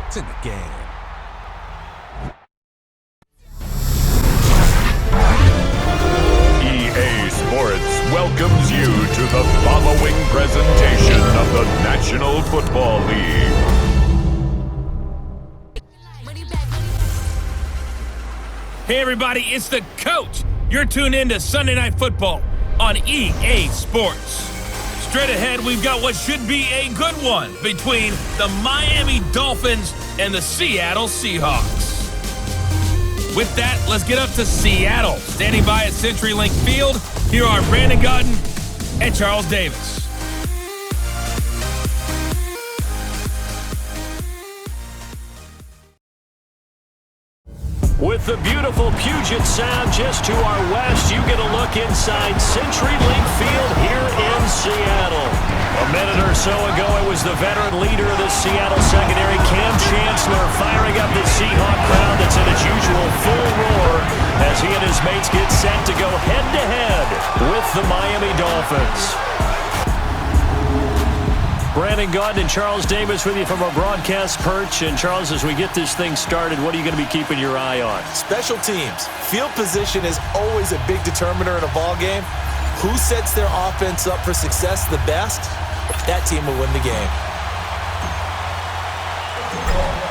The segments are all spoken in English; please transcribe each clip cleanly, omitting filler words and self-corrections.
It's in the game. EA Sports welcomes you to the following presentation of the National Football League. Hey everybody, it's the coach. You're tuned in to Sunday Night Football on EA Sports. Straight ahead, we've got what should be a good one between the Miami Dolphins and the Seattle Seahawks. With that, let's get up to Seattle. Standing by at CenturyLink Field, here are Brandon Gaudin and Charles Davis. With the beautiful Puget Sound just to our west, you get a look inside CenturyLink Field here in Seattle. A minute or so ago, it was the veteran leader of the Seattle secondary, Kam Chancellor, firing up the Seahawk crowd that's in its usual full roar as he and his mates get set to go head-to-head with the Miami Dolphins. Brandon Gaudin and Charles Davis with you from our broadcast perch. And Charles, as we get this thing started, what are you going to be keeping your eye on? Special teams. Field position is always a big determiner in a ball game. Who sets their offense up for success the best? That team will win the game.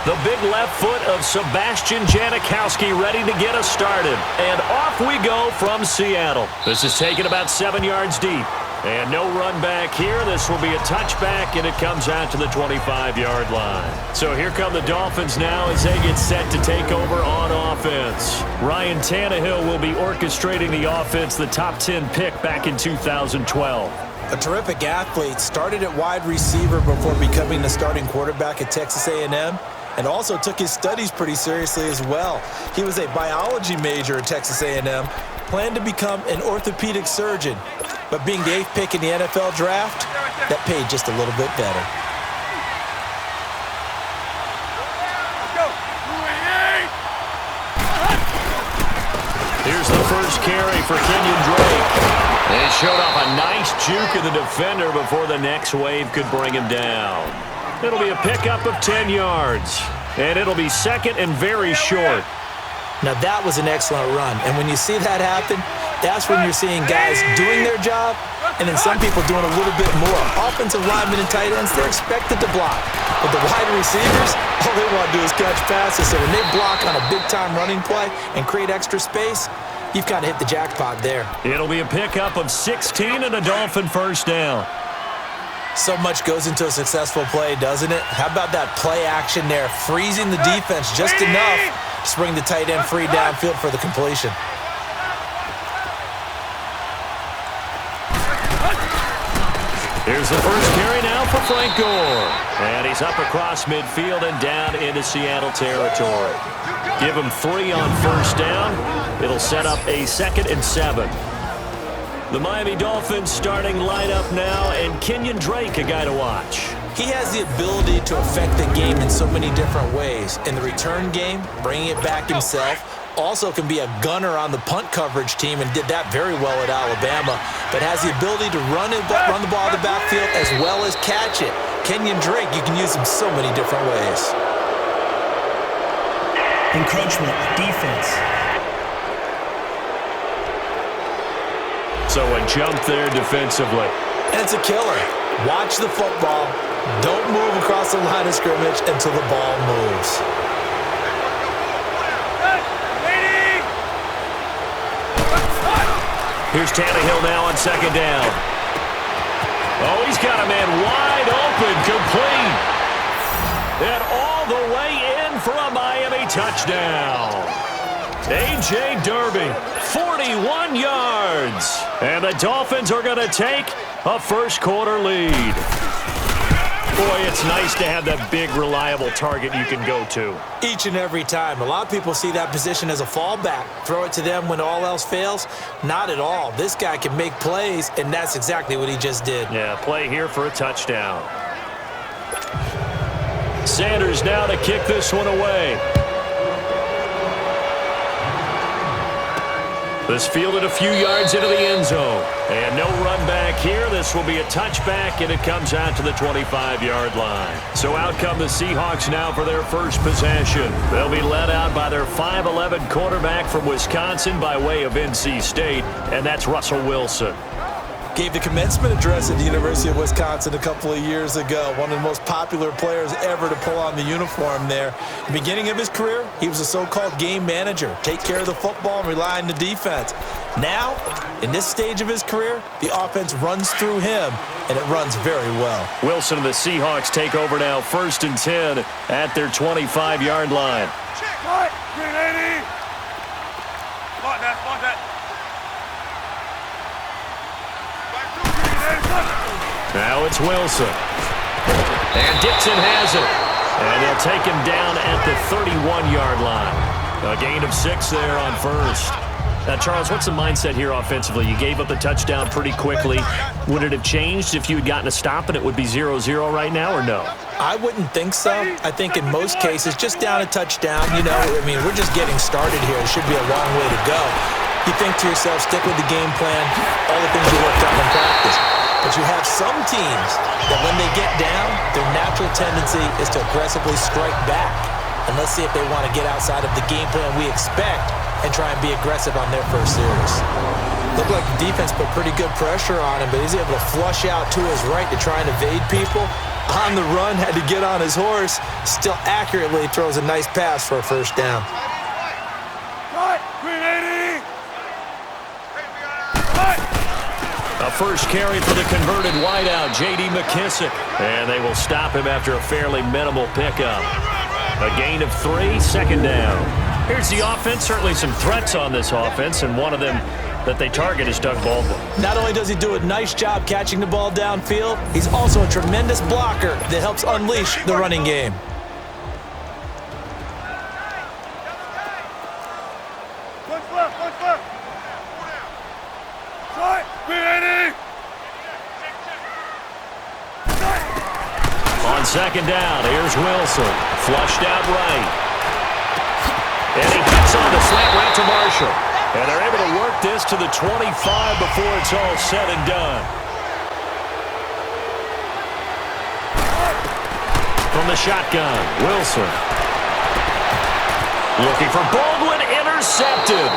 The big left foot of Sebastian Janikowski ready to get us started. And off we go from Seattle. This is taken about 7 yards deep. And no run back here. This will be a touchback, and it comes out to the 25-yard line. So here come the Dolphins now as they get set to take over on offense. Ryan Tannehill will be orchestrating the offense, the top 10 pick back in 2012. A terrific athlete, started at wide receiver before becoming the starting quarterback at Texas A&M, and also took his studies pretty seriously as well. He was a biology major at Texas A&M, planned to become an orthopedic surgeon, but being the 8th pick in the NFL draft, that paid just a little bit better. Here's the first carry for Kenyon Drake. And he showed off a nice juke of the defender before the next wave could bring him down. It'll be a pickup of 10 yards. And it'll be second and very short. Now that was an excellent run, and when you see that happen, that's when you're seeing guys doing their job, and then some people doing a little bit more. Offensive linemen and tight ends, they're expected to block. But the wide receivers, all they want to do is catch passes, so when they block on a big-time running play and create extra space, you've kind of hit the jackpot there. It'll be a pickup of 16 and a Dolphin first down. So much goes into a successful play, doesn't it? How about that play action there, freezing the defense just enough to bring the tight end free downfield for the completion. Here's the first carry now for Frank Gore. And he's up across midfield and down into Seattle territory. Give him 3 on first down. It'll set up a 2nd and 7. The Miami Dolphins starting lineup now, and Kenyon Drake, a guy to watch. He has the ability to affect the game in so many different ways. In the return game, bringing it back himself. Also can be a gunner on the punt coverage team and did that very well at Alabama. But has the ability to run the ball in the backfield as well as catch it. Kenyon Drake, you can use him so many different ways. Encroachment, defense. So a jump there defensively. And it's a killer. Watch the football. Don't move across the line of scrimmage until the ball moves. Here's Tannehill now on second down. Oh, he's got a man wide open, complete. And all the way in for a Miami touchdown. A.J. Derby, 41 yards. And the Dolphins are going to take a first-quarter lead. Boy, it's nice to have that big, reliable target you can go to. Each and every time. A lot of people see that position as a fallback. Throw it to them when all else fails. Not at all. This guy can make plays, and that's exactly what he just did. Yeah, play here for a touchdown. Sanders now to kick this one away. This fielded a few yards into the end zone. And no run back here. This will be a touchback, and it comes out to the 25-yard line. So out come the Seahawks now for their first possession. They'll be led out by their 5'11 quarterback from Wisconsin by way of NC State, and that's Russell Wilson. Gave the commencement address at the University of Wisconsin a couple of years ago. One of the most popular players ever to pull on the uniform there. The beginning of his career, he was a so-called game manager. Take care of the football and rely on the defense. Now, in this stage of his career, the offense runs through him, and it runs very well. Wilson and the Seahawks take over now, 1st and 10 at their 25-yard line. Check. Green 80. Spot that. Now it's Wilson. And Dixon has it. And they'll take him down at the 31-yard line. A gain of 6 there on 1st. Now, Charles, what's the mindset here offensively? You gave up the touchdown pretty quickly. Would it have changed if you had gotten a stop and it would be 0-0 right now, or no? I wouldn't think so. I think in most cases, just down a touchdown, we're just getting started here. It should be a long way to go. You think to yourself, stick with the game plan, all the things you worked on in practice. But you have some teams that when they get down, their natural tendency is to aggressively strike back. And let's see if they want to get outside of the game plan we expect and try and be aggressive on their first series. Looked like the defense put pretty good pressure on him, but he's able to flush out to his right to try and evade people. On the run, had to get on his horse. Still accurately throws a nice pass for a first down. A first carry for the converted wideout, J.D. McKissick. And they will stop him after a fairly minimal pickup. A gain of 3, 2nd down. Here's the offense. Certainly some threats on this offense, and one of them that they target is Doug Baldwin. Not only does he do a nice job catching the ball downfield, he's also a tremendous blocker that helps unleash the running game. On 2nd down, here's Wilson. Flushed out right. And he gets on the slant right to Marshall. And they're able to work this to the 25 before it's all said and done. From the shotgun, Wilson. Looking for Baldwin, intercepted.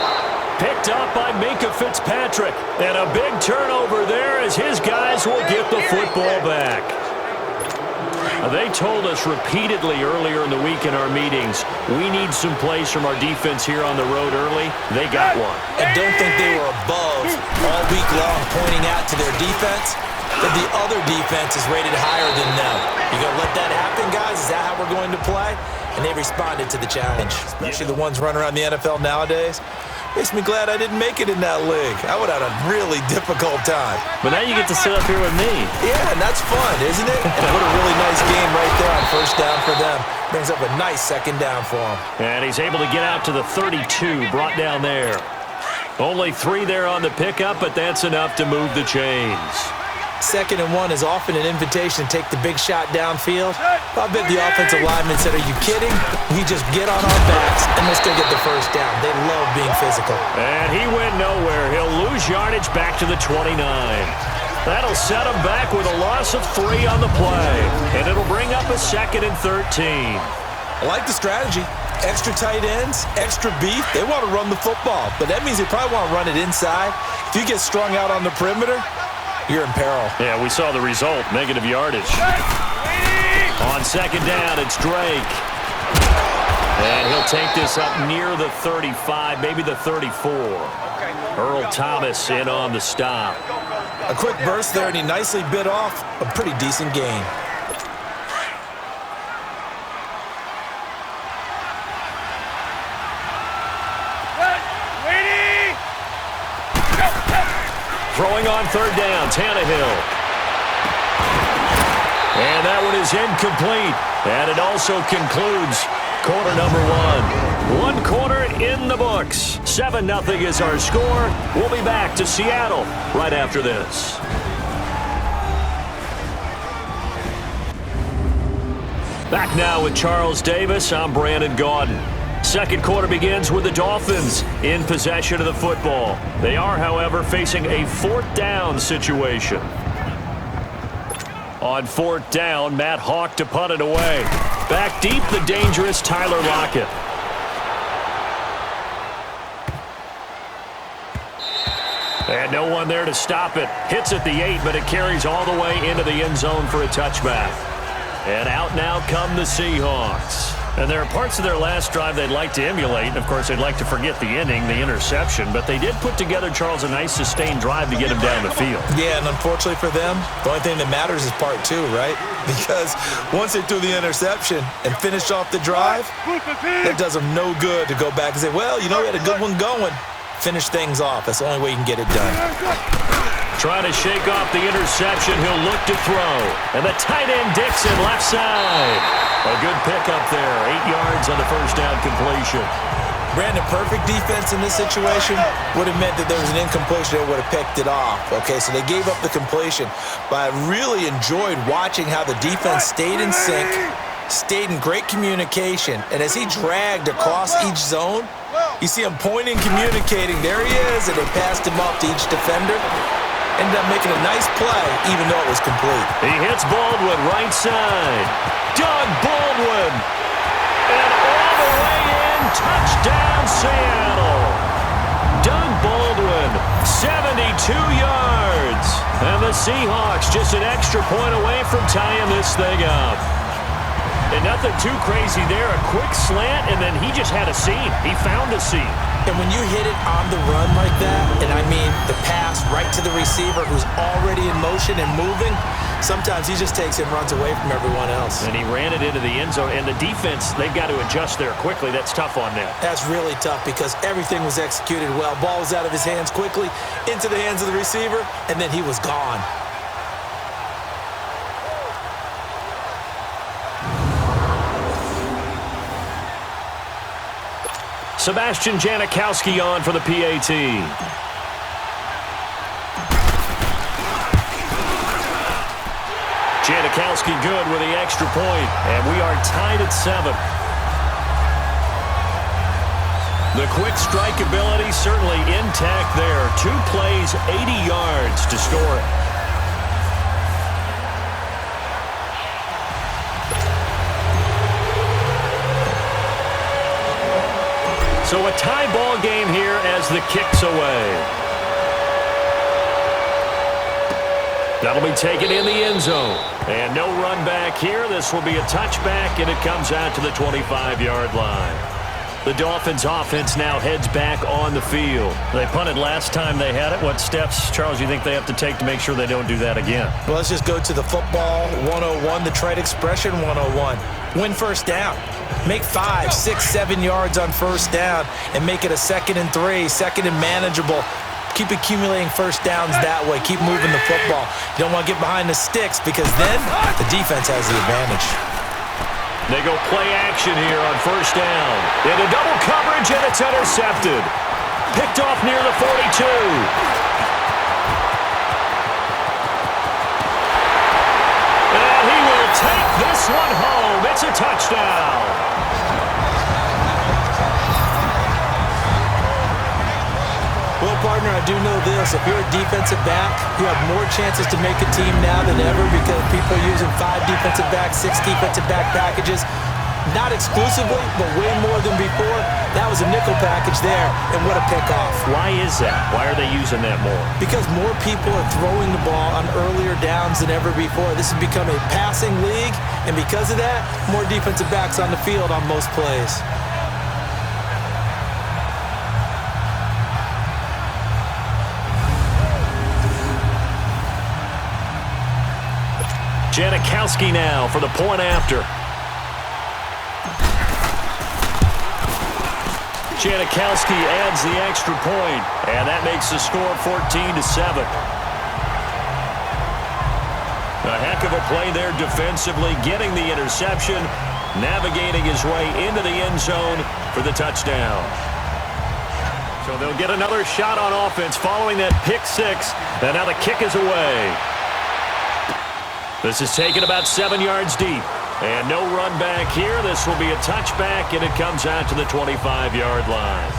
Picked up by Minkah Fitzpatrick. And a big turnover there as his guys will get the football back. They told us repeatedly earlier in the week in our meetings, we need some plays from our defense here on the road early. They got one. And don't think they were above all week long pointing out to their defense that the other defense is rated higher than them. You going to let that happen, guys? Is that how we're going to play? And they responded to the challenge, especially the ones running around the NFL nowadays. Makes me glad I didn't make it in that league. I would have had a really difficult time. But now you get to sit up here with me. Yeah, and that's fun, isn't it? And what a really nice game right there on 1st down for them. Brings up a nice 2nd down for him. And he's able to get out to the 32, brought down there. Only 3 there on the pickup, but that's enough to move the chains. 2nd and 1 is often an invitation to take the big shot downfield. I bet the offensive lineman said, are you kidding? We just get on our backs and we'll still get the first down. They love being physical. And he went nowhere. He'll lose yardage back to the 29. That'll set him back with a loss of 3 on the play. And it'll bring up a 2nd and 13. I like the strategy. Extra tight ends, extra beef. They want to run the football, but that means they probably want to run it inside. If you get strung out on the perimeter, you're in peril. Yeah, we saw the result, negative yardage. On 2nd down, it's Drake. And he'll take this up near the 35, maybe the 34. Earl Thomas in on the stop. A quick burst there, and he nicely bit off a pretty decent gain. Throwing on 3rd down, Tannehill. And that one is incomplete. And it also concludes quarter number 1. 1 quarter in the books. 7-0 is our score. We'll be back to Seattle right after this. Back now with Charles Davis. I'm Brandon Gaudin. Second quarter begins with the Dolphins in possession of the football. They are, however, facing a fourth down situation. On fourth down, Matt Hawk to punt it away. Back deep, the dangerous Tyler Lockett. And no one there to stop it. Hits at the 8, but it carries all the way into the end zone for a touchback. And out now come the Seahawks. And there are parts of their last drive they'd like to emulate. Of course, they'd like to forget the ending, the interception. But they did put together, Charles, a nice sustained drive to get him down the field. Yeah, and unfortunately for them, the only thing that matters is part 2, right? Because once they threw the interception and finished off the drive, that does them no good to go back and say, well, you know, we had a good one going. Finish things off. That's the only way you can get it done. Trying to shake off the interception. He'll look to throw. And the tight end Dixon left side. A good pickup there. 8 yards on the first down completion. Brandon, perfect defense in this situation would have meant that there was an incompletion that would have picked it off. Okay, so they gave up the completion. But I really enjoyed watching how the defense stayed in sync, stayed in great communication. And as he dragged across each zone, you see him pointing, communicating. There he is, and they passed him off to each defender. Ended up making a nice play, even though it was complete. He hits Baldwin right side. Doug Baldwin. And all the way in, touchdown Seattle. Doug Baldwin, 72 yards. And the Seahawks just an extra point away from tying this thing up. And nothing too crazy there. A quick slant, and then he just had a seam. He found a seam. And when you hit it on the run like that, and I mean the pass right to the receiver who's already in motion and moving, sometimes he just takes it and runs away from everyone else. And he ran it into the end zone. And the defense, they've got to adjust there quickly. That's tough on them. That's really tough because everything was executed well. Ball was out of his hands quickly, into the hands of the receiver, and then he was gone. Sebastian Janikowski on for the PAT. Janikowski good with the extra point, and we are tied at 7. The quick strike ability certainly intact there. 2 plays, 80 yards to score it. So a tie ball game here as the kick's away. That'll be taken in the end zone. And no run back here. This will be a touchback, and it comes out to the 25-yard line. The Dolphins offense now heads back on the field. They punted last time they had it. What steps, Charles, you think they have to take to make sure they don't do that again? Well, let's just go to the football 101, the trade expression 101. Win first down. Make 5, 6, 7 yards on first down and make it a 2nd and 3, 2nd and manageable. Keep accumulating first downs that way. Keep moving the football. You don't want to get behind the sticks because then the defense has the advantage. They go play action here on first down. Into double coverage, and it's intercepted. Picked off near the 42. And he will take this one home. It's a touchdown. Well, partner, I do know this. If you're a defensive back, you have more chances to make a team now than ever because people are using 5 defensive backs, 6 defensive back packages. Not exclusively, but way more than before. That was a nickel package there, and what a pickoff. Why is that? Why are they using that more? Because more people are throwing the ball on earlier downs than ever before. This has become a passing league, and because of that, more defensive backs on the field on most plays. Janikowski now for the point after. Janikowski adds the extra point, and that makes the score 14-7. A heck of a play there defensively, getting the interception, navigating his way into the end zone for the touchdown. So they'll get another shot on offense following that pick 6, and now the kick is away. This is taken about 7 yards deep. And no run back here. This will be a touchback, and it comes out to the 25-yard line.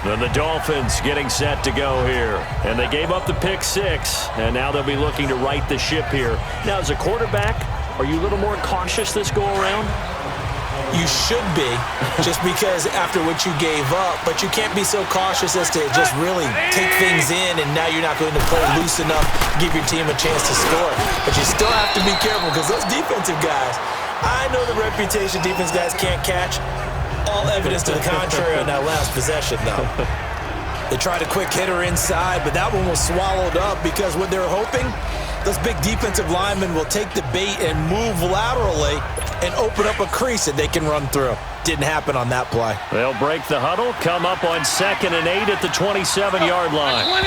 Then the Dolphins getting set to go here. And they gave up the pick 6, and now they'll be looking to right the ship here. Now, as a quarterback, are you a little more cautious this go-around? You should be, just because after what you gave up, but you can't be so cautious as to just really take things in, and now you're not going to play loose enough, give your team a chance to score. But you still have to be careful because those defensive guys, I know the reputation defense guys can't catch. All evidence to the contrary on that last possession, though. They tried a quick hitter inside, but that one was swallowed up because what they're hoping, those big defensive linemen will take the bait and move laterally and open up a crease that they can run through. Didn't happen on that play. They'll break the huddle, come up on 2nd and 8 at the 27-yard line. 20!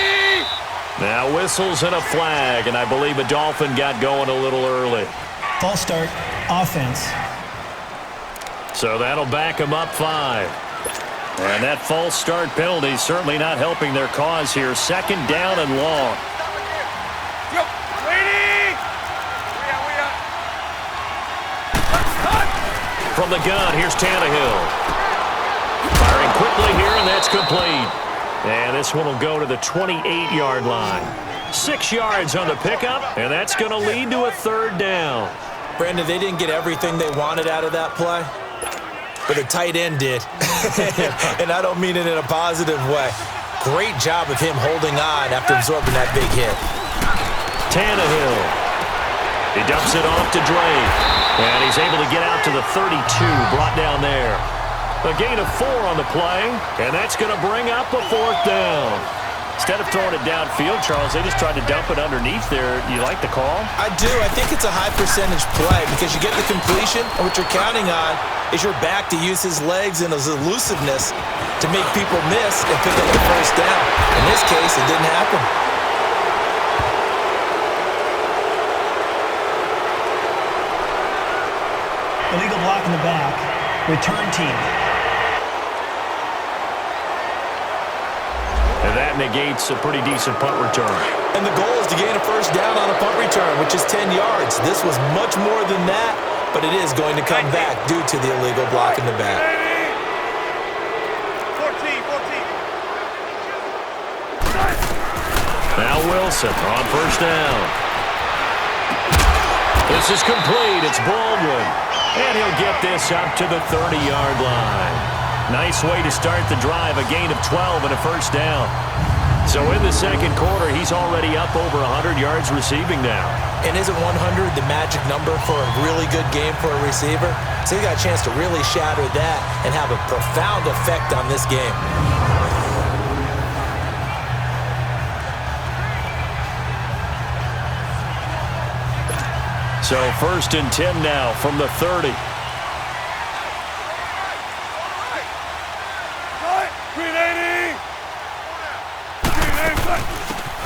Now whistles and a flag, and I believe a Dolphin got going a little early. False start, offense. So that'll back them up 5. And that false start penalty certainly not helping their cause here. 2nd down and long. From the gun, here's Tannehill. Firing quickly here, and that's complete. And this one will go to the 28-yard line. 6 yards on the pickup, and that's going to lead to a 3rd down. Brandon, they didn't get everything they wanted out of that play, but the tight end did. And I don't mean it in a positive way. Great job of him holding on after absorbing that big hit. Tannehill. He dumps it off to Drake. And he's able to get out to the 32, brought down there. A gain of 4 on the play, and that's going to bring up a 4th down. Instead of throwing it downfield, Charles, they just tried to dump it underneath there. You like the call? I do. I think it's a high percentage play because you get the completion, and what you're counting on is your back to use his legs and his elusiveness to make people miss and pick up the 1st down. In this case, it didn't happen. Illegal block in the back. Return team. And that negates a pretty decent punt return. And the goal is to gain a 1st down on a punt return, which is 10 yards. This was much more than that, but it is going to come back due to the illegal block in the back. 14. Now Wilson on 1st down. This is complete. It's Baldwin. And he'll get this up to the 30-yard line. Nice way to start the drive, a gain of 12 and a 1st down. So in the 2nd quarter, he's already up over 100 yards receiving now. And isn't 100 the magic number for a really good game for a receiver? So he got a chance to really shatter that and have a profound effect on this game. So 1st and 10 now from the 30.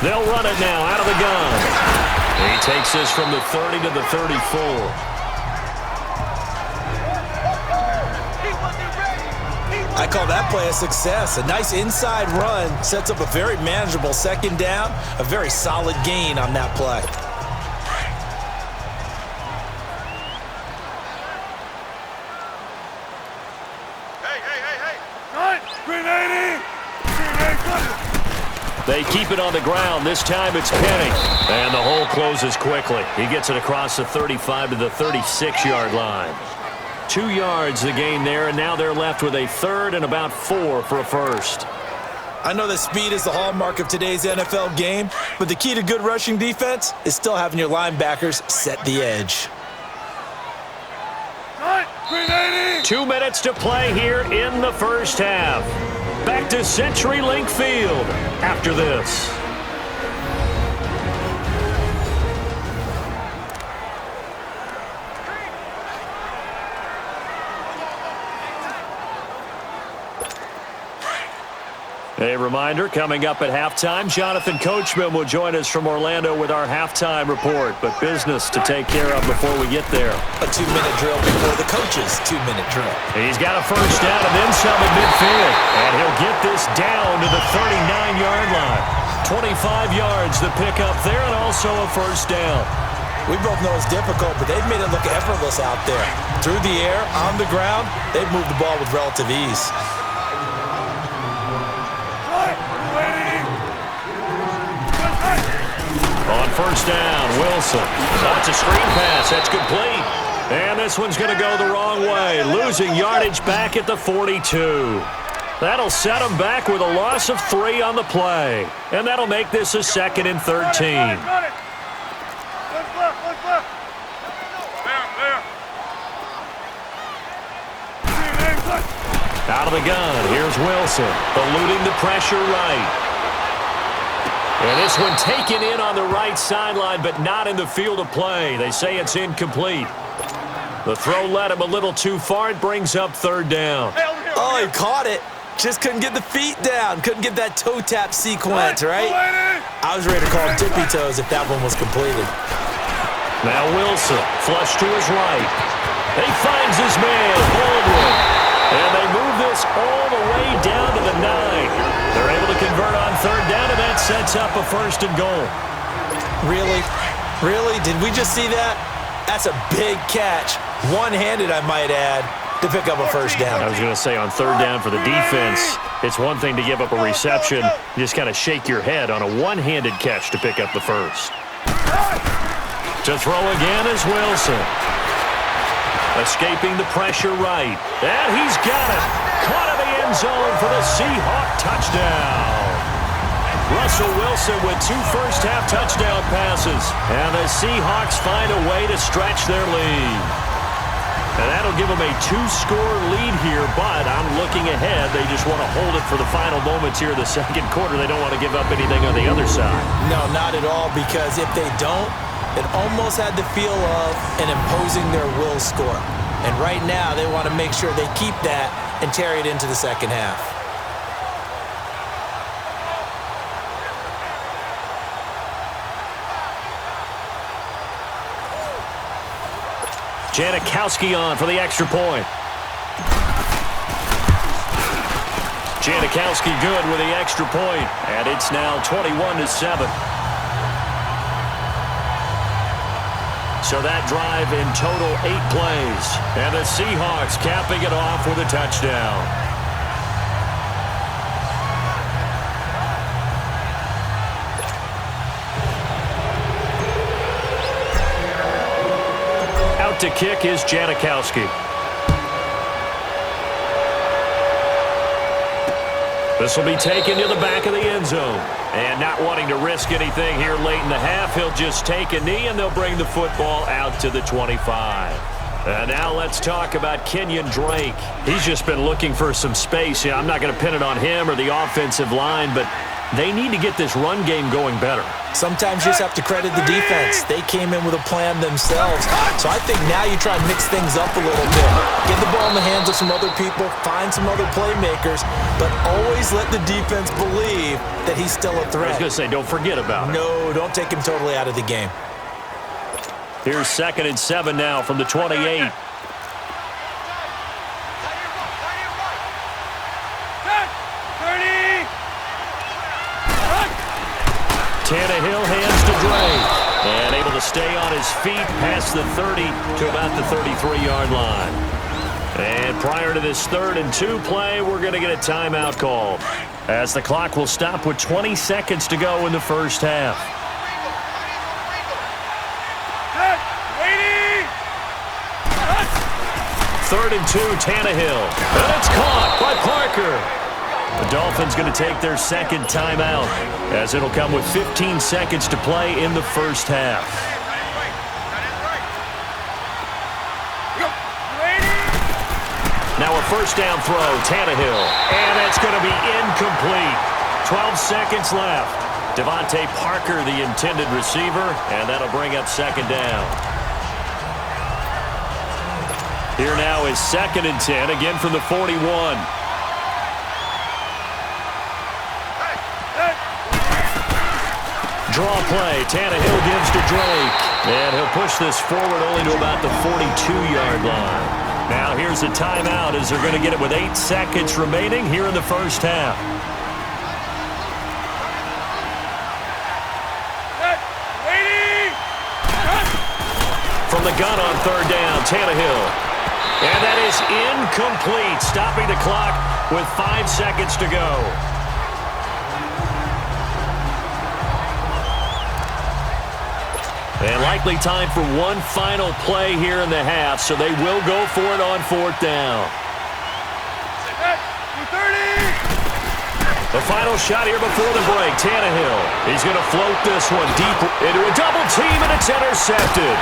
They'll run it now out of the gun. He takes this from the 30 to the 34. I call that play a success. A nice inside run sets up a very manageable 2nd down, a very solid gain on that play. They keep it on the ground. This time it's Penny. And the hole closes quickly. He gets it across the 35 to the 36-yard line. 2 yards the gain there, and now they're left with a 3rd and about 4 for a 1st. I know that speed is the hallmark of today's NFL game, but the key to good rushing defense is still having your linebackers set the edge. 2 minutes to play here in the 1st half. Back to CenturyLink Field after this. A reminder, coming up at halftime, Jonathan Coachman will join us from Orlando with our halftime report, but business to take care of before we get there. A 2-minute drill before the coach's 2-minute drill. He's got a 1st down and then some at midfield, and he'll get this down to the 39-yard line. 25 yards the pickup there, and also a 1st down. We both know it's difficult, but they've made it look effortless out there. Through the air, on the ground, they've moved the ball with relative ease. On first down, Wilson. That's a screen pass. That's complete. And this one's going to go the wrong way, losing yardage back at the 42. That'll set them back with a loss of 3 on the play. And that'll make this a 2nd and 13. Out of the gun, here's Wilson, eluding the pressure right. And this one taken in on the right sideline, but not in the field of play. They say it's incomplete. The throw led him a little too far. It brings up 3rd down. Oh, he caught it. Just couldn't get the feet down. Couldn't get that toe tap sequence, right? I was ready to call tippy toes if that one was completed. Now Wilson, flush to his right. He finds his man, Baldwin. And they move this all the way down to the 9. They're able to convert on 3rd down, and that sets up a 1st and goal. Really? Really? Did we just see that? That's a big catch. One-handed, I might add, to pick up a 1st down. I was going to say on 3rd down for the defense, it's one thing to give up a reception. You just kind of shake your head on a one-handed catch to pick up the 1st. To throw again is Wilson. Escaping the pressure right. And he's got it. Caught in the end zone for the Seahawk touchdown. Russell Wilson with 2 first-half touchdown passes. And the Seahawks find a way to stretch their lead. And that'll give them a 2-score lead here, but I'm looking ahead. They just want to hold it for the final moments here in the 2nd quarter. They don't want to give up anything on the other side. No, not at all, because if they don't, it almost had the feel of an imposing their will score. And right now, they want to make sure they keep that and carry it into the 2nd half. Janikowski on for the extra point. Janikowski good with the extra point, and it's now 21-7. So that drive in total 8 plays. And the Seahawks capping it off with a touchdown. Out to kick is Janikowski. This will be taken to the back of the end zone. And not wanting to risk anything here late in the half, he'll just take a knee, and they'll bring the football out to the 25. And now let's talk about Kenyon Drake. He's just been looking for some space. I'm not going to pin it on him or the offensive line, but they need to get this run game going better. Sometimes you just have to credit the defense. They came in with a plan themselves. So I think now you try and mix things up a little bit. Get the ball in the hands of some other people, find some other playmakers, but always let the defense believe that he's still a threat. I was going to say, don't forget about him. No, don't take him totally out of the game. Here's 2nd and 7 now from the 28. Tannehill hands to Drake. And able to stay on his feet past the 30 to about the 33-yard line. And prior to this 3rd and 2 play, we're going to get a timeout called, as the clock will stop with 20 seconds to go in the 1st half. 3rd and 2, Tannehill. And it's caught by Parker. The Dolphins going to take their 2nd timeout, as it'll come with 15 seconds to play in the 1st half. Now a 1st down throw, Tannehill. And that's going to be incomplete. 12 seconds left. Devontae Parker, the intended receiver, and that'll bring up 2nd down. Here now is 2nd and 10, again from the 41. Draw play. Tannehill gives to Drake. And he'll push this forward only to about the 42-yard line. Now here's a timeout as they're going to get it with 8 seconds remaining here in the 1st half. From the gun on third down, Tannehill. And that is incomplete, stopping the clock with 5 seconds to go. And likely time for one final play here in the half, so they will go for it on fourth down. The final shot here before the break, Tannehill. He's going to float this one deep into a double team, and it's intercepted.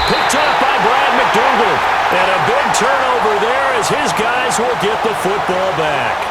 Picked up by Brad McDougal. And a big turnover there as his guys will get the football back.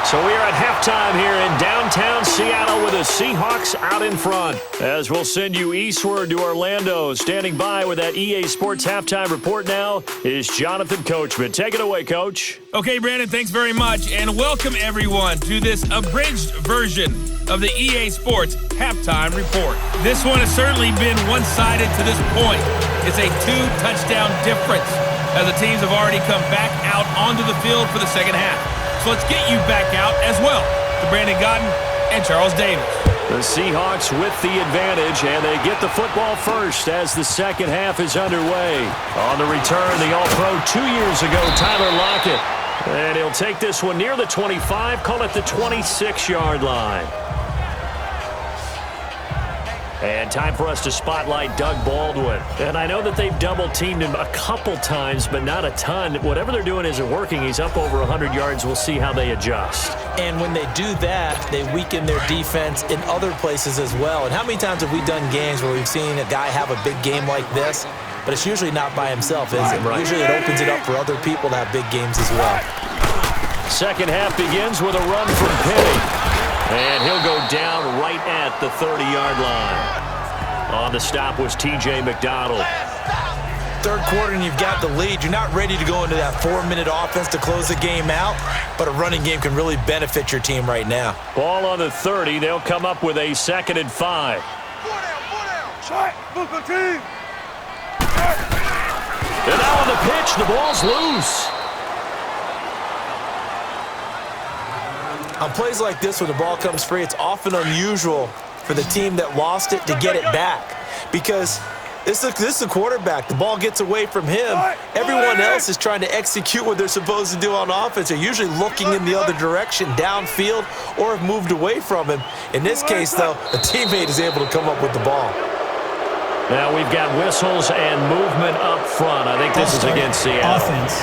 So we are at halftime here in downtown Seattle with the Seahawks out in front. As we'll send you eastward to Orlando. Standing by with that EA Sports halftime report now is Jonathan Coachman. Take it away, Coach. Okay, Brandon, thanks very much. And welcome, everyone, to this abridged version of the EA Sports halftime report. This one has certainly been one-sided to this point. It's a 2-touchdown difference as the teams have already come back out onto the field for the second half. So let's get you back out as well to Brandon Gaudin and Charles Davis. The Seahawks with the advantage, and they get the football first as the second half is underway. On the return, the All-Pro 2 years ago, Tyler Lockett. And he'll take this one near the 25, call it the 26-yard line. And time for us to spotlight Doug Baldwin. And I know that they've double-teamed him a couple times, but not a ton. Whatever they're doing isn't working. He's up over 100 yards. We'll see how they adjust. And when they do that, they weaken their defense in other places as well. And how many times have we done games where we've seen a guy have a big game like this, but it's usually not by himself, is it? Right. Usually it opens it up for other people to have big games as well. Second half begins with a run from Penny. And he'll go down right at the 30-yard line. On the stop was T.J. McDonald. Third quarter and you've got the lead. You're not ready to go into that 4-minute offense to close the game out, but a running game can really benefit your team right now. Ball on the 30. They'll come up with a 2nd and 5. Shot, Booker team. And now on the pitch, the ball's loose. On plays like this, when the ball comes free, it's often unusual for the team that lost it to get it back. Because this is the quarterback. The ball gets away from him. Everyone else is trying to execute what they're supposed to do on offense. They're usually looking in the other direction, downfield, or have moved away from him. In this case, though, a teammate is able to come up with the ball. Now we've got whistles and movement up front. I think this is against Seattle. Offense.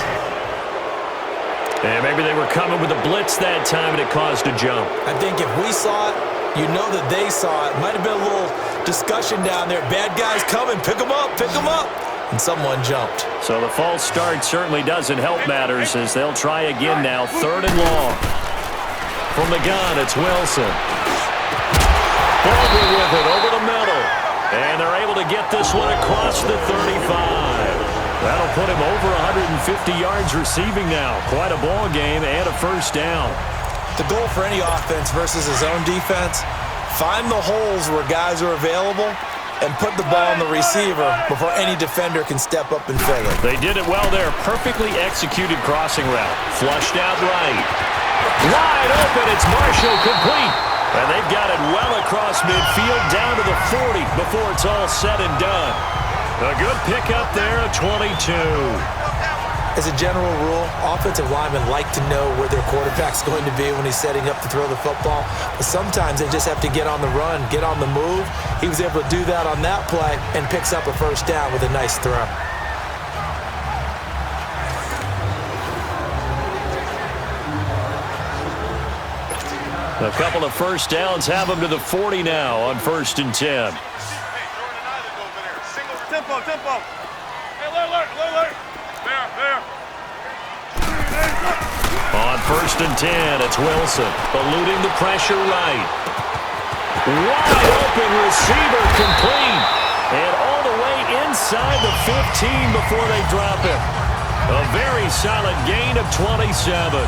And maybe they were coming with a blitz that time, and it caused a jump. I think if we saw it, you know that they saw it. Might have been a little discussion down there. Bad guys coming. Pick them up. Pick them up. And someone jumped. So the false start certainly doesn't help matters as they'll try again now. 3rd and long. From the gun, it's Wilson. Baldwin with it over the middle. And they're able to get this one across the 35. That'll put him over 150 yards receiving now. Quite a ball game and a first down. The goal for any offense versus his own defense, find the holes where guys are available and put the ball on the receiver before any defender can step up and fill it. They did it well there. Perfectly executed crossing route. Flushed out right. Wide open. It's Marshall complete. And they've got it well across midfield down to the 40 before it's all said and done. A good pickup there at 22. As a general rule, offensive linemen like to know where their quarterback's going to be when he's setting up to throw the football. But sometimes they just have to get on the run, get on the move. He was able to do that on that play and picks up a first down with a nice throw. A couple of first downs have them to the 40 now on 1st and 10. Tempo. Hey, alert. There. On 1st and 10, it's Wilson, eluding the pressure right. Wide open receiver complete. And all the way inside the 15 before they drop it. A very solid gain of 27.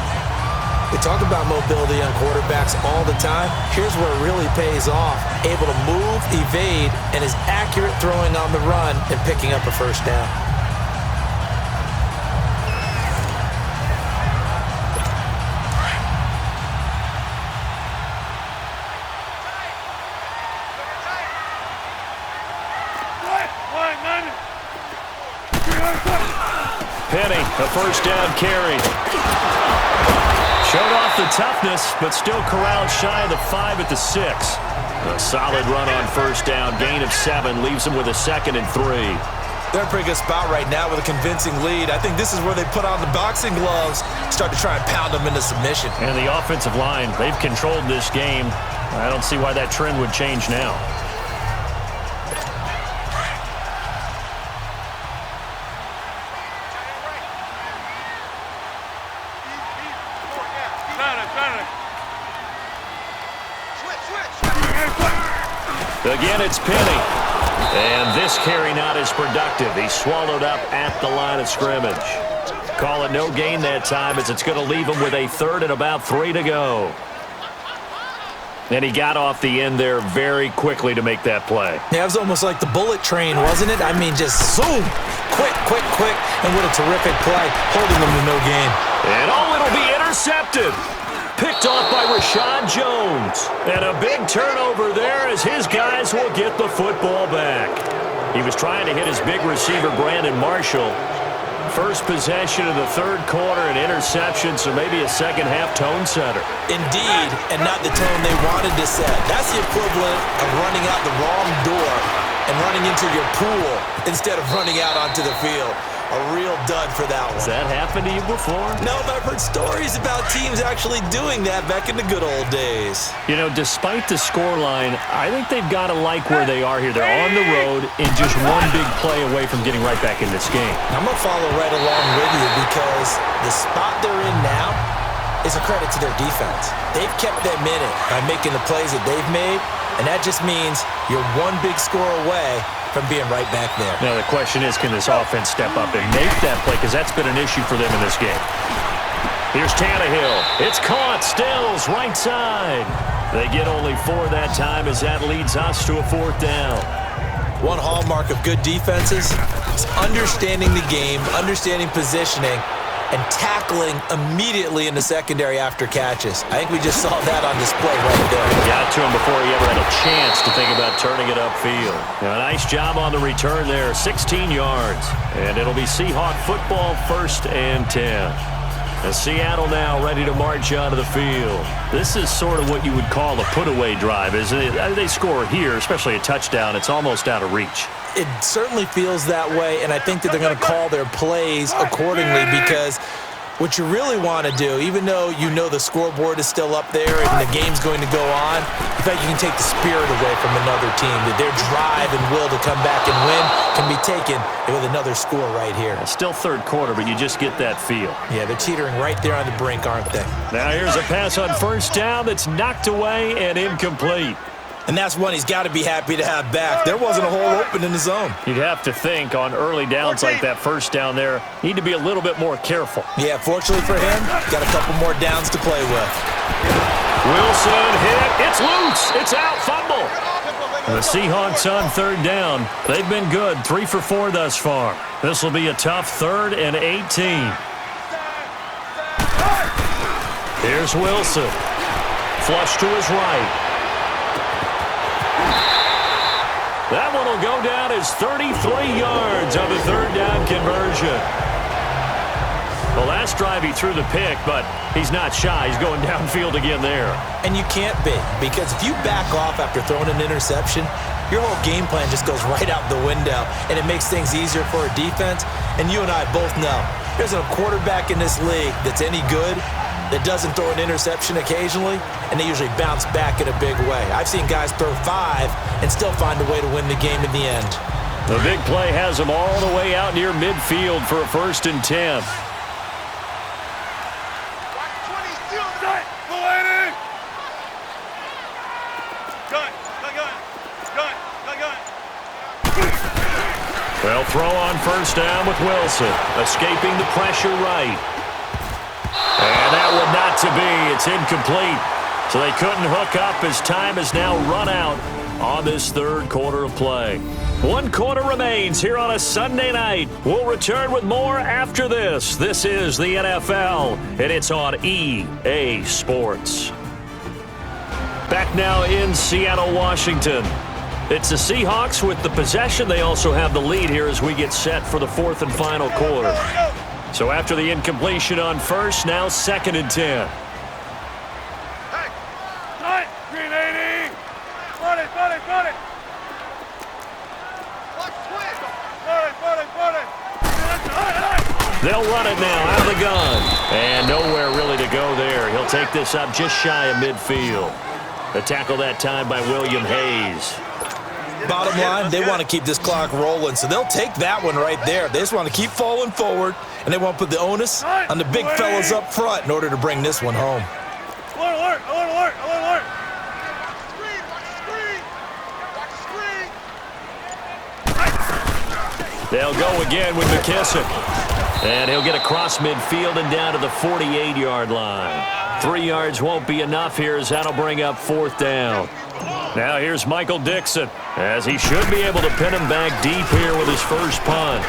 We talk about mobility on quarterbacks all the time. Here's where it really pays off. Able to move, evade, and is accurate throwing on the run and picking up a first down. Penny, a first down carry. Showed off the toughness, but still corralled shy of the 5 at the 6. A solid run on first down, gain of 7, leaves them with a 2nd and 3. They're in a pretty good spot right now with a convincing lead. I think this is where they put on the boxing gloves, start to try and pound them into submission. And the offensive line, they've controlled this game. I don't see why that trend would change now. Again, it's Penny. And this carry not as productive. He's swallowed up at the line of scrimmage. Call it no gain that time as it's going to leave him with a 3rd and about 3 to go. And he got off the end there very quickly to make that play. Yeah, it was almost like the bullet train, wasn't it? I mean, just zoom. Quick, and what a terrific play, holding them to no gain. And it'll be intercepted. Picked off by Rashad Jones. And a big turnover there as his guys will get the football back. He was trying to hit his big receiver, Brandon Marshall. First possession of the 3rd quarter, an interception, so maybe a second-half tone setter. Indeed, and not the tone they wanted to set. That's the equivalent of running out the wrong door and running into your pool instead of running out onto the field. A real dud for that one. Has that happened to you before? No, but I've heard stories about teams actually doing that back in the good old days. You know, despite the scoreline, I think they've got to like where they are here. They're on the road and just one big play away from getting right back in this game. I'm going to follow right along with you because the spot they're in now is a credit to their defense. They've kept them in it by making the plays that they've made, and that just means you're one big score away from being right back there. Now, the question is, can this offense step up and make that play? Because that's been an issue for them in this game. Here's Tannehill. It's caught. Stills, right side. They get only 4 that time as that leads us to a 4th down. One hallmark of good defenses is understanding the game, understanding positioning, and tackling immediately in the secondary after catches. I think we just saw that on display right there. Got to him before he ever had a chance to think about turning it upfield. Now, a nice job on the return there, 16 yards. And it'll be Seahawk football, 1st and 10. And Seattle now ready to march onto the field. This is sort of what you would call a put-away drive, isn't it? They score here, especially a touchdown. It's almost out of reach. It certainly feels that way, and I think that they're going to call their plays accordingly because what you really want to do, even though you know the scoreboard is still up there and the game's going to go on, in fact, you can take the spirit away from another team, that their drive and will to come back and win can be taken with another score right here. Still 3rd quarter, but you just get that feel. Yeah, they're teetering right there on the brink, aren't they? Now here's a pass on 1st down that's knocked away and incomplete. And that's one he's got to be happy to have back. There wasn't a hole open in the zone. You'd have to think on early downs like that 1st down there, need to be a little bit more careful. Yeah, fortunately for him, got a couple more downs to play with. Wilson hit. It's loose. It's out. Fumble. And the Seahawks on 3rd down. They've been good. 3 for 4 thus far. This will be a tough 3rd and 18. Here's Wilson. Flush to his right. That one will go down as 33 yards on the 3rd down conversion. The last drive he threw the pick, but he's not shy. He's going downfield again there. And you can't be, because if you back off after throwing an interception, your whole game plan just goes right out the window, and it makes things easier for a defense. And you and I both know there's a quarterback in this league that's any good that doesn't throw an interception occasionally, and they usually bounce back in a big way. I've seen guys throw 5 and still find a way to win the game in the end. The big play has them all the way out near midfield for a 1st and 10. They'll throw on 1st down with Wilson, escaping the pressure right. And that one not to be. It's incomplete. So they couldn't hook up as time has now run out on this 3rd quarter of play. 1 quarter remains here on a Sunday night. We'll return with more after this. This is the NFL, and it's on EA Sports. Back now in Seattle, Washington. It's the Seahawks with the possession. They also have the lead here as we get set for the 4th and final quarter. So after the incompletion on first, now 2nd and 10. Hey! Tight! Green 80! Buddy! They'll run it now out of the gun. And nowhere really to go there. He'll take this up just shy of midfield. The tackle that time by William Hayes. Bottom line, they want to keep this clock rolling, so they'll take that one right there. They just want to keep falling forward, and they want to put the onus on the big fellas up front in order to bring this one home. Alert! They'll go again with McKissick. And he'll get across midfield and down to the 48-yard line. 3 yards won't be enough here as that'll bring up 4th down. Now here's Michael Dixon, as he should be able to pin him back deep here with his first punt.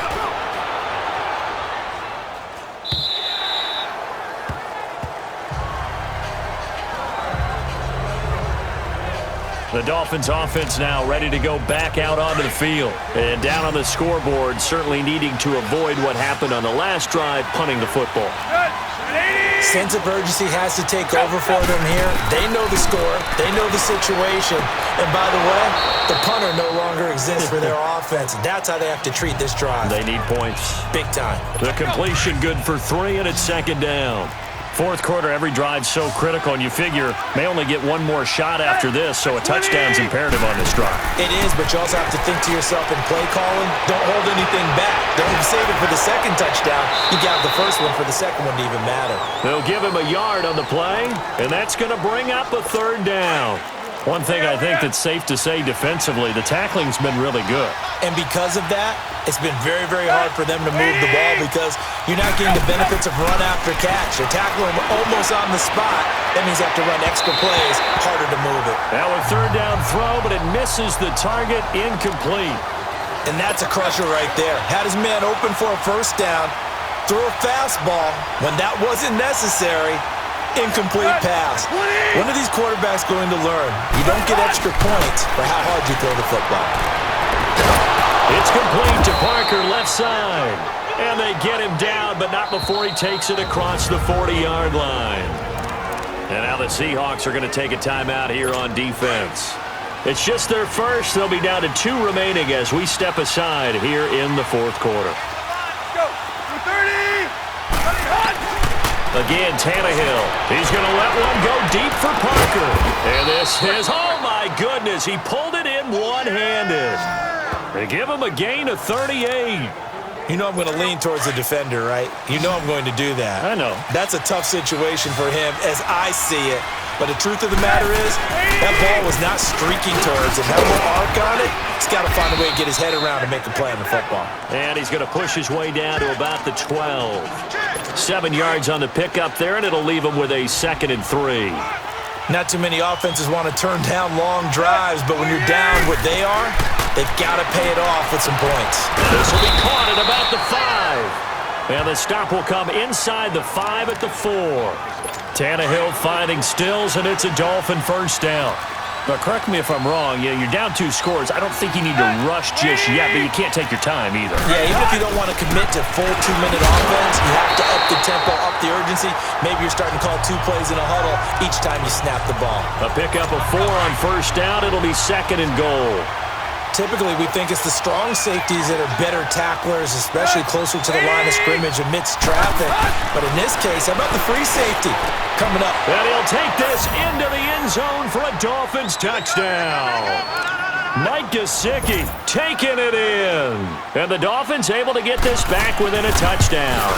The Dolphins offense now ready to go back out onto the field. And down on the scoreboard, certainly needing to avoid what happened on the last drive, punting the football. Sense of urgency has to take over for them here. They know the score. They know the situation. And by the way, the punter no longer exists for their offense. That's how they have to treat this drive. They need points. Big time. The completion good for 3, and it's 2nd down. 4th quarter, every drive's so critical, and you figure may only get one more shot after this, so a touchdown's imperative on this drive. It is, but you also have to think to yourself in play calling, don't hold anything back. Don't even save it for the second touchdown. You got the first one for the second one to even matter. They'll give him a yard on the play, and that's going to bring up a 3rd down. One thing I think that's safe to say defensively, the tackling's been really good. And because of that, it's been very, very hard for them to move the ball because you're not getting the benefits of run after catch. They're tackling almost on the spot. That means you have to run extra plays, harder to move it. Now a 3rd down throw, but it misses the target, incomplete. And that's a crusher right there. Had his man open for a 1st down, threw a fastball when that wasn't necessary. Incomplete pass. When are these quarterbacks going to learn? You don't get extra points for how hard you throw the football. It's complete to Parker, left side. And they get him down, but not before he takes it across the 40-yard line. And now the Seahawks are going to take a timeout here on defense. It's just their first. They'll be down to 2 remaining as we step aside here in the 4th quarter. Go! 30! Again, Tannehill. He's going to let one go deep for Parker. And this is, oh my goodness, he pulled it in one-handed. They give him a gain of 38. You know I'm going to lean towards the defender, right? You know I'm going to do that. I know. That's a tough situation for him as I see it. But the truth of the matter is, that ball was not streaking towards him. Had a little arc on it. He's got to find a way to get his head around and make a play on the football. And he's going to push his way down to about the 12. 7 yards on the pickup there, and it'll leave him with a 2nd and 3. Not too many offenses want to turn down long drives, but when you're down what they are, they've got to pay it off with some points. This will be caught at about the 5. And the stop will come inside the 5 at the 4. Tannehill finding Stills, and it's a Dolphin 1st down. But correct me if I'm wrong, you're down 2 scores. I don't think you need to rush just yet, but you can't take your time either. Yeah, even if you don't want to commit to full 2-minute offense, you have to up the tempo, up the urgency. Maybe you're starting to call 2 plays in a huddle each time you snap the ball. A pickup of 4 on 1st down. It'll be 2nd and goal. Typically, we think it's the strong safeties that are better tacklers, especially closer to the line of scrimmage amidst traffic. But in this case, how about the free safety coming up? And he'll take this into the end zone for a Dolphins touchdown. Mike Gesicki taking it in. And the Dolphins able to get this back within a touchdown.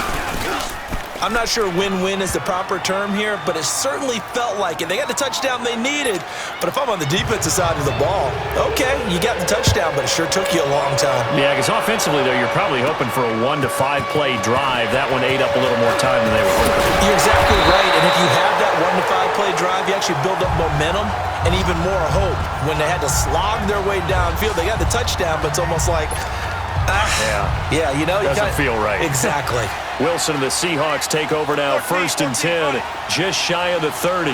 I'm not sure win-win is the proper term here, but it certainly felt like it. They got the touchdown they needed, but if I'm on the defensive side of the ball, okay, you got the touchdown, but it sure took you a long time. Yeah, because offensively, though, you're probably hoping for a 1 to 5 play drive. That one ate up a little more time than they were hoping. You're exactly right, and if you have that 1 to 5 play drive, you actually build up momentum and even more hope. When they had to slog their way downfield, they got the touchdown, but it's almost like, yeah, you know, doesn't feel right. Exactly. Wilson and the Seahawks take over now, 1st and 10, just shy of the 30.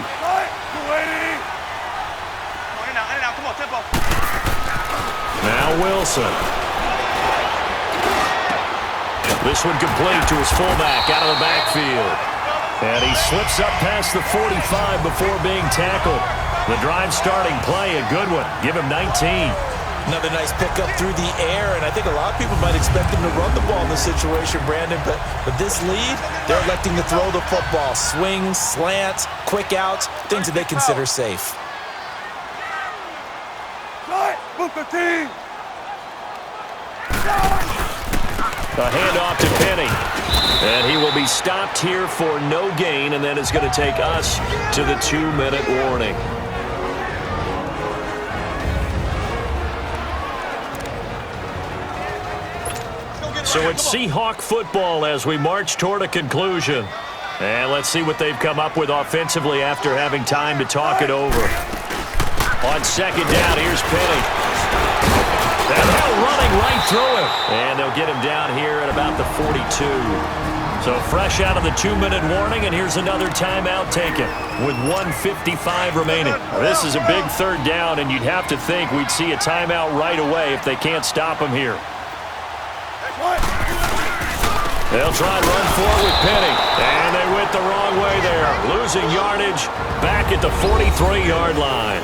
Now Wilson. This one complete to his fullback out of the backfield. And he slips up past the 45 before being tackled. The drive starting play, a good one. Give him 19. Another nice pickup through the air, and I think a lot of people might expect him to run the ball in this situation, Brandon, but with this lead, they're electing to throw the football. Swings, slants, quick outs, things that they consider safe. Move the team. A handoff to Penny. And he will be stopped here for no gain, and that is going to take us to the 2-minute warning. So it's Seahawk football as we march toward a conclusion. And let's see what they've come up with offensively after having time to talk it over. On second down, here's Penny. And they're running right through him. And they'll get him down here at about the 42. So fresh out of the 2-minute warning, and here's another timeout taken with 1:55 remaining. This is a big third down, and you'd have to think we'd see a timeout right away if they can't stop him here. They'll try and run for it with Penny. And they went the wrong way there. Losing yardage back at the 43-yard line.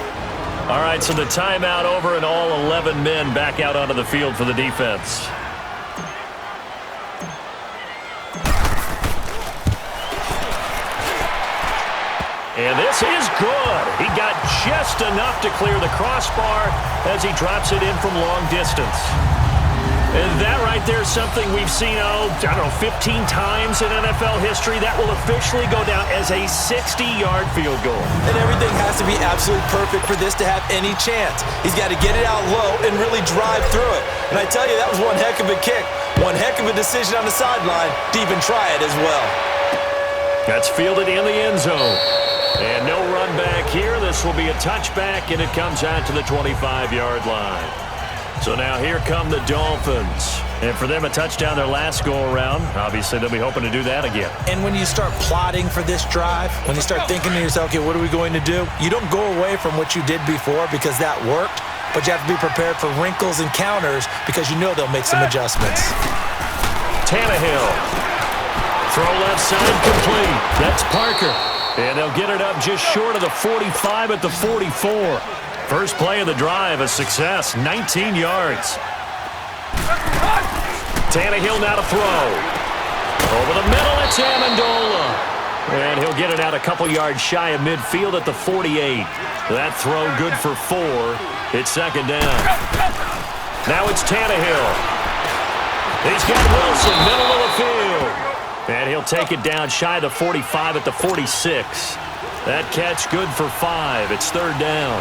All right, so the timeout over and all 11 men back out onto the field for the defense. And this is good. He got just enough to clear the crossbar as he drops it in from long distance. And that right there is something we've seen, 15 times in NFL history. That will officially go down as a 60-yard field goal. And everything has to be absolutely perfect for this to have any chance. He's got to get it out low and really drive through it. And I tell you, that was one heck of a kick. One heck of a decision on the sideline to even try it as well. That's fielded in the end zone. And no run back here. This will be a touchback, and it comes out to the 25-yard line. So now here come the Dolphins. And for them, a touchdown their last go-around. Obviously, they'll be hoping to do that again. And when you start plotting for this drive, when you start thinking to yourself, okay, what are we going to do? You don't go away from what you did before because that worked, but you have to be prepared for wrinkles and counters because you know they'll make some adjustments. Tannehill. Throw left side complete. That's Parker. And they'll get it up just short of the 45 at the 44. First play of the drive, a success, 19 yards. Tannehill now to throw. Over the middle, it's Amendola. And he'll get it out a couple yards shy of midfield at the 48. That throw good for 4. It's second down. Now it's Tannehill. He's got Wilson, middle of the field. And he'll take it down shy of the 45 at the 46. That catch good for 5. It's third down.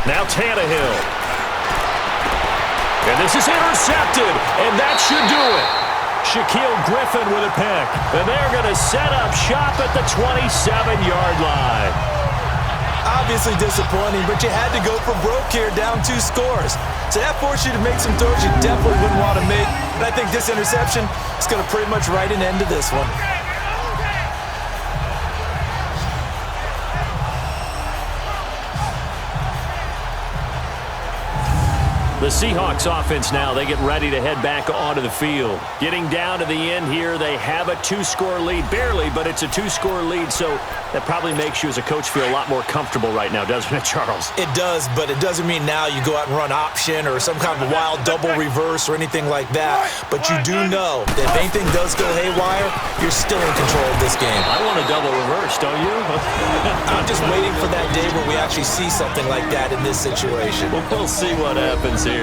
Now Tannehill. And this is intercepted, and that should do it. Shaquille Griffin with a pick. And they're going to set up shop at the 27-yard line. Obviously disappointing, but you had to go for broke here, down 2 scores. So that forced you to make some throws you definitely wouldn't want to make. And I think this interception is going to pretty much write an end to this one. The Seahawks offense now, they get ready to head back onto the field. Getting down to the end here, they have a 2-score lead. Barely, but it's a 2-score lead, so that probably makes you as a coach feel a lot more comfortable right now, doesn't it, Charles? It does, but it doesn't mean now you go out and run option or some kind of wild double reverse or anything like that. But you do know that if anything does go haywire, you're still in control of this game. I want a double reverse, don't you? I'm just waiting for that day where we actually see something like that in this situation. Well, we'll see what happens here.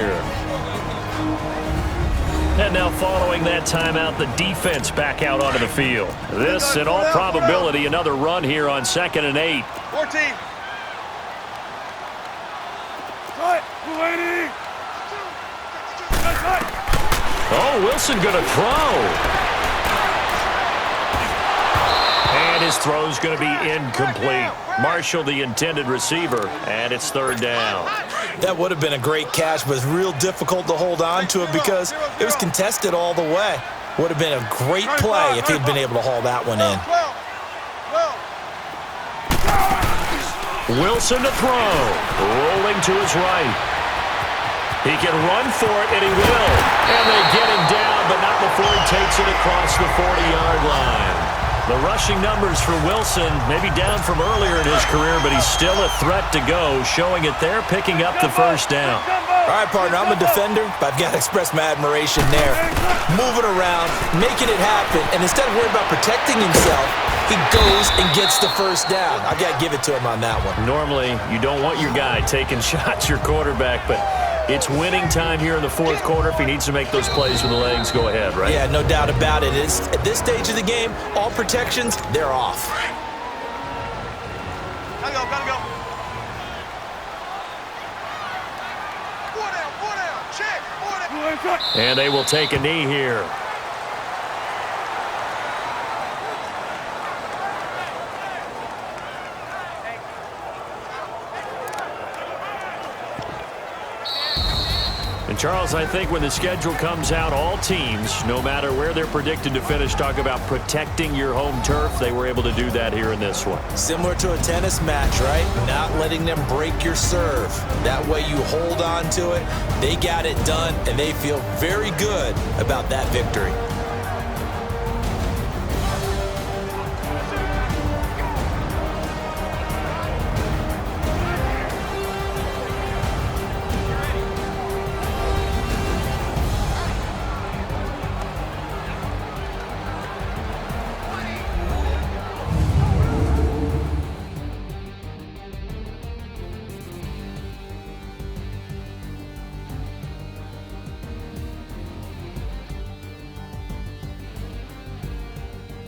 And now following that timeout, the defense back out onto the field. This, in all probability, another run here on 2nd and 8. 14. Oh, Wilson gonna throw. And his throw's going to be incomplete. Marshall, the intended receiver, and it's third down. That would have been a great catch, but it's real difficult to hold on to it because it was contested all the way. Would have been a great play if he'd been able to haul that one in. Wilson to throw. Rolling to his right. He can run for it, and he will. And they get him down, but not before he takes it across the 40-yard line. The rushing numbers for Wilson may be down from earlier in his career, but he's still a threat to go, showing it there, picking up the first down. All right, partner, I'm a defender, but I've got to express my admiration there. Moving around, making it happen, and instead of worrying about protecting himself, he goes and gets the first down. I've got to give it to him on that one. Normally, you don't want your guy taking shots, your quarterback, but it's winning time here in the fourth quarter. If he needs to make those plays with the legs, go ahead, right? Yeah, no doubt about it. At this stage of the game, all protections, they're off. Gotta go. Four down, check, four down. And they will take a knee here. And Charles, I think when the schedule comes out, all teams, no matter where they're predicted to finish, talk about protecting your home turf. They were able to do that here in this one. Similar to a tennis match, right? Not letting them break your serve. That way you hold on to it. They got it done, and they feel very good about that victory.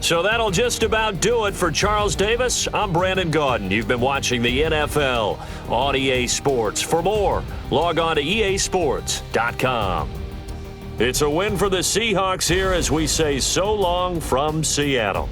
So that'll just about do it for Charles Davis. I'm Brandon Gaudin. You've been watching the NFL on EA Sports. For more, log on to easports.com. It's a win for the Seahawks here as we say so long from Seattle.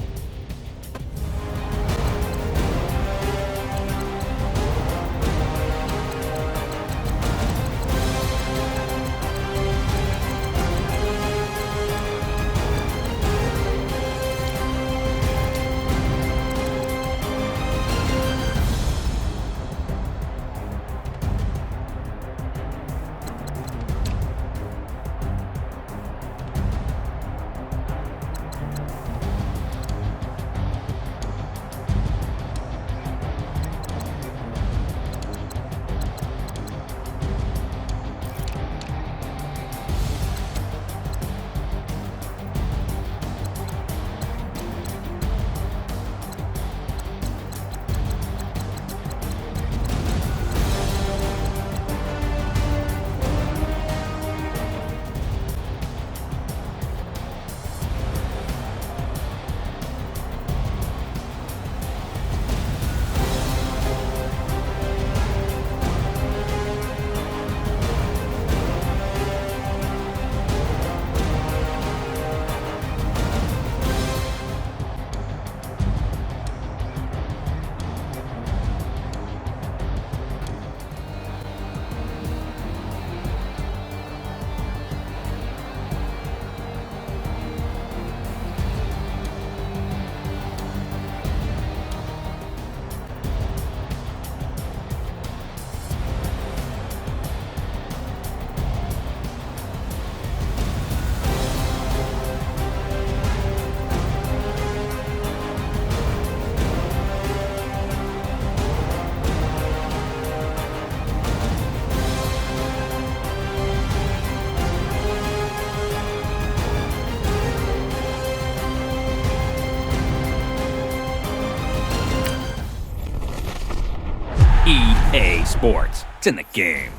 EA Sports. It's in the game.